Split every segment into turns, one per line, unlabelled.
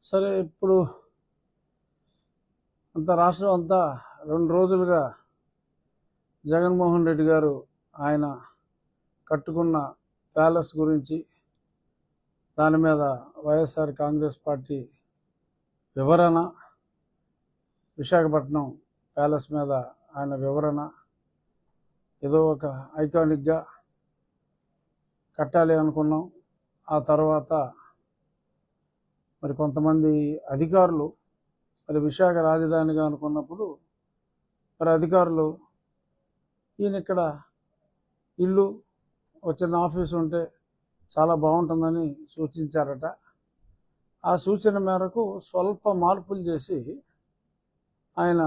సరే ఇప్పుడు రాష్ట్రం అంతా 2 రోజులుగా జగన్మోహన్ రెడ్డి గారు ఆయన కట్టుకున్న ప్యాలెస్ గురించి, దాని మీద వైఎస్ఆర్ కాంగ్రెస్ పార్టీ వివరణ, విశాఖపట్నం ప్యాలెస్ మీద ఆయన వివరణ, ఏదో ఒక ఐకానిక్గా కట్టాలి అనుకున్నాం. ఆ తర్వాత మరి కొంతమంది అధికారులు మరి విశాఖ రాజధానిగా అనుకున్నప్పుడు మరి అధికారులు ఈయన ఇక్కడ ఇల్లు వచ్చిన ఆఫీసు ఉంటే చాలా బాగుంటుందని సూచించారట. ఆ సూచన మేరకు స్వల్ప మార్పులు చేసి ఆయన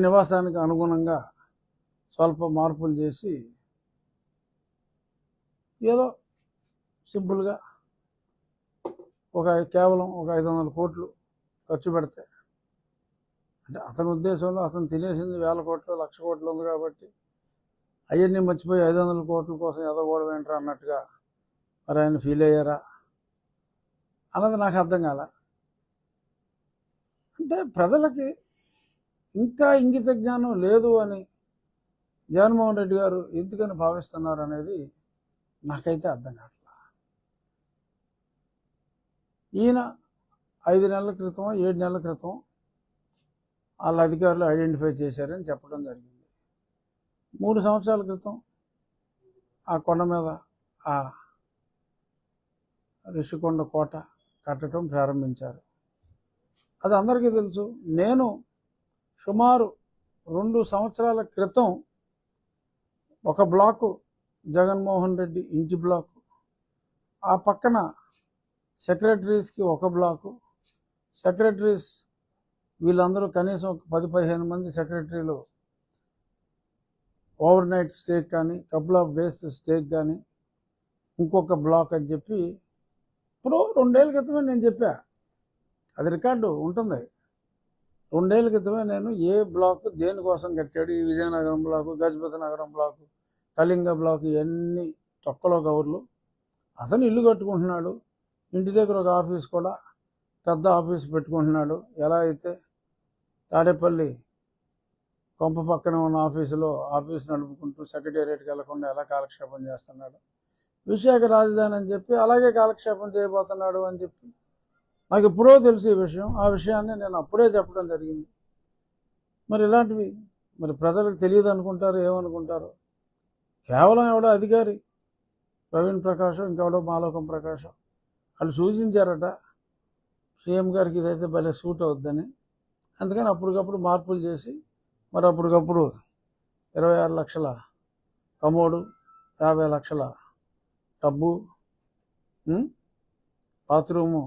నివాసానికి అనుగుణంగా స్వల్ప మార్పులు చేసి ఏదో సింపుల్గా కేవలం ఒక 500 కోట్లు ఖర్చు పెడితే, అంటే అతని ఉద్దేశంలో అతను తినేసింది 1000 కోట్లు 1,00,000 కోట్లు ఉంది కాబట్టి అవన్నీ మర్చిపోయి 500 కోట్ల కోసం ఎదగకూడదు ఏంట్రా అన్నట్టుగా మరి ఆయన ఫీల్ అయ్యారా అన్నది నాకు అర్థం కాల. అంటే ప్రజలకి ఇంకా ఇంగిత జ్ఞానం లేదు అని జగన్మోహన్ రెడ్డి గారు ఎందుకని భావిస్తున్నారు అనేది నాకైతే అర్థం కావట్లేదు. ఈయన 5 నెలల క్రితం 7 నెలల క్రితం వాళ్ళ అధికారులు ఐడెంటిఫై చేశారని చెప్పడం జరిగింది. 3 సంవత్సరాల క్రితం ఆ కొండ మీద ఆ రిషికొండ కోట కట్టడం ప్రారంభించారు. అది అందరికీ తెలుసు. నేను సుమారు 2 సంవత్సరాల క్రితం ఒక బ్లాకు జగన్మోహన్ రెడ్డి ఇంటి బ్లాకు, ఆ పక్కన సెక్రటరీస్కి ఒక బ్లాకు, సెక్రటరీస్ వీళ్ళందరూ కనీసం 10-15 మంది సెక్రటరీలు ఓవర్ నైట్ స్టేక్ కానీ కపుల్ ఆఫ్ డేస్ స్టేక్ కానీ ఇంకొక బ్లాక్ అని చెప్పి ఇప్పుడు 2 ఏళ్ళ క్రితమే నేను చెప్పా. అది రికార్డు ఉంటుంది. 2 ఏళ్ళ క్రితమే నేను ఏ బ్లాక్ దేనికోసం కట్టాడు, ఈ విజయనగరం బ్లాకు, గజపతి నగరం బ్లాకు, కళింగ బ్లాకు, ఇవన్నీ తొక్కలో కవర్లు. అతను ఇల్లు కట్టుకుంటున్నాడు, ఇంటి దగ్గర ఒక ఆఫీస్ కూడా పెద్ద ఆఫీస్ పెట్టుకుంటున్నాడు. ఎలా అయితే తాడేపల్లి కొంప పక్కన ఉన్న ఆఫీస్ నడుపుకుంటూ సెక్రటేరియట్కి వెళ్లకుండా ఎలా కాలక్షేపం చేస్తున్నాడు, విశాఖ రాజధాని అని చెప్పి అలాగే కాలక్షేపం చేయబోతున్నాడు అని చెప్పి నాకు ఎప్పుడో తెలుసు ఈ విషయం. ఆ విషయాన్ని నేను అప్పుడే చెప్పడం జరిగింది. మరి ఇలాంటివి మరి ప్రజలకు తెలియదు అనుకుంటారు, ఏమనుకుంటారు. కేవలం ఎవడో అధికారి ప్రవీణ్ ప్రకాశం, ఇంకెవడో మాలోకం ప్రకాశం వాళ్ళు సూచించారట సీఎం గారికి ఇదైతే భలే సూట్ అవుద్దని. అందుకని అప్పటికప్పుడు మార్పులు చేసి మరి అప్పటికప్పుడు 26 లక్షల కమోడు, 50 లక్షల టబ్బు, బాత్రూము.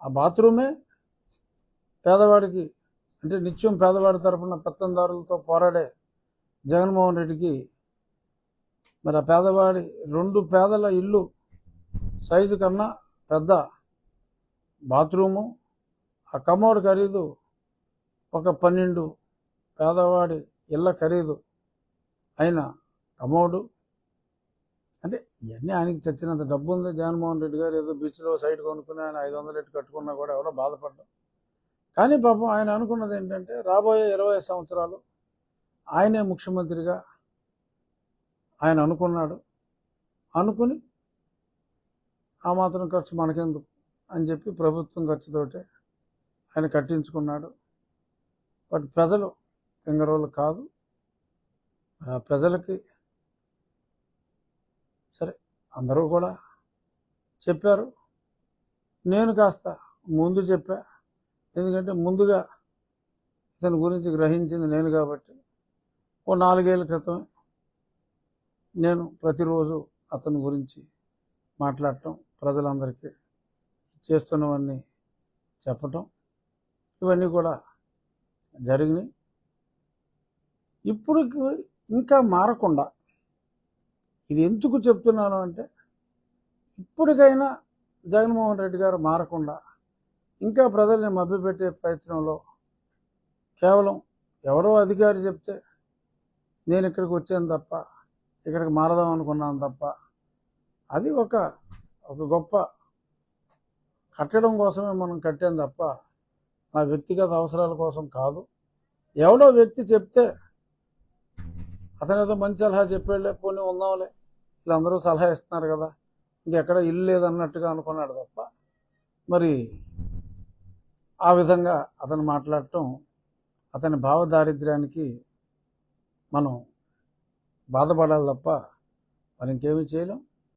ఆ బాత్రూమే పేదవాడికి, అంటే నిత్యం పేదవాడి తరఫున పెత్తందారులతో పోరాడే జగన్మోహన్ రెడ్డికి మరి ఆ పేదవాడి 2 పేదల ఇల్లు సైజు కన్నా పెద్ద బాత్రూము, ఆ కమోడ్ ఖరీదు ఒక 12 పేదవాడి ఇళ్ళ ఖరీదు అయిన కమోడు. అంటే ఇవన్నీ ఆయనకి చచ్చినంత డబ్బు ఉంది. జగన్మోహన్ రెడ్డి గారు ఏదో బీచ్లో సైట్ కొనుక్కుని ఆయన 500 ఎట్టు కట్టుకున్నా కూడా ఎవరో బాధపడ్డాం. కానీ పాపం ఆయన అనుకున్నది ఏంటంటే రాబోయే 20 సంవత్సరాలు ఆయనే ముఖ్యమంత్రిగా ఆయన అనుకున్నాడు. అనుకుని ఆ మాత్రం ఖర్చు మనకెందుకు అని చెప్పి ప్రభుత్వం ఖర్చుతోటే ఆయన కట్టించుకున్నాడు. బట్ ప్రజలు తింగరోళ్ళు కాదు. ఆ ప్రజలకి సరే అందరూ కూడా చెప్పారు, నేను కాస్త ముందు చెప్పా. ఎందుకంటే ముందుగా ఇతని గురించి గ్రహించింది నేను కాబట్టి. ఓ 4 ఏళ్ళ క్రితం నేను ప్రతిరోజు అతని గురించి మాట్లాడటం, ప్రజలందరికీ చేస్తున్నవన్నీ చెప్పటం, ఇవన్నీ కూడా జరిగినాయి. ఇప్పుడు ఇంకా మారకుండా, ఇది ఎందుకు చెప్తున్నాను అంటే ఇప్పటికైనా జగన్మోహన్ రెడ్డి గారు మారకుండా ఇంకా ప్రజల్ని మభ్యపెట్టే ప్రయత్నంలో, కేవలం ఎవరో అధికారి చెప్తే నేను ఇక్కడికి వచ్చాను తప్ప, ఇక్కడికి మారదాం అనుకున్నాను తప్ప, అది ఒక ఒక గొప్ప కట్టడం కోసమే మనం కట్టాం తప్ప నా వ్యక్తిగత అవసరాల కోసం కాదు. ఎవడో వ్యక్తి చెప్తే అతను ఏదో మంచి సలహా చెప్పాడులే, పోనీ ఉందాంలే, వీళ్ళందరూ సలహా ఇస్తున్నారు కదా, ఇంకెక్కడ ఇల్లు లేదన్నట్టుగా అనుకున్నాడు తప్ప మరి ఆ విధంగా అతను మాట్లాడటం అతని భావదారిద్ర్యానికి మనం బాధపడాలి తప్ప మరి ఇంకేమీ చేయలేం.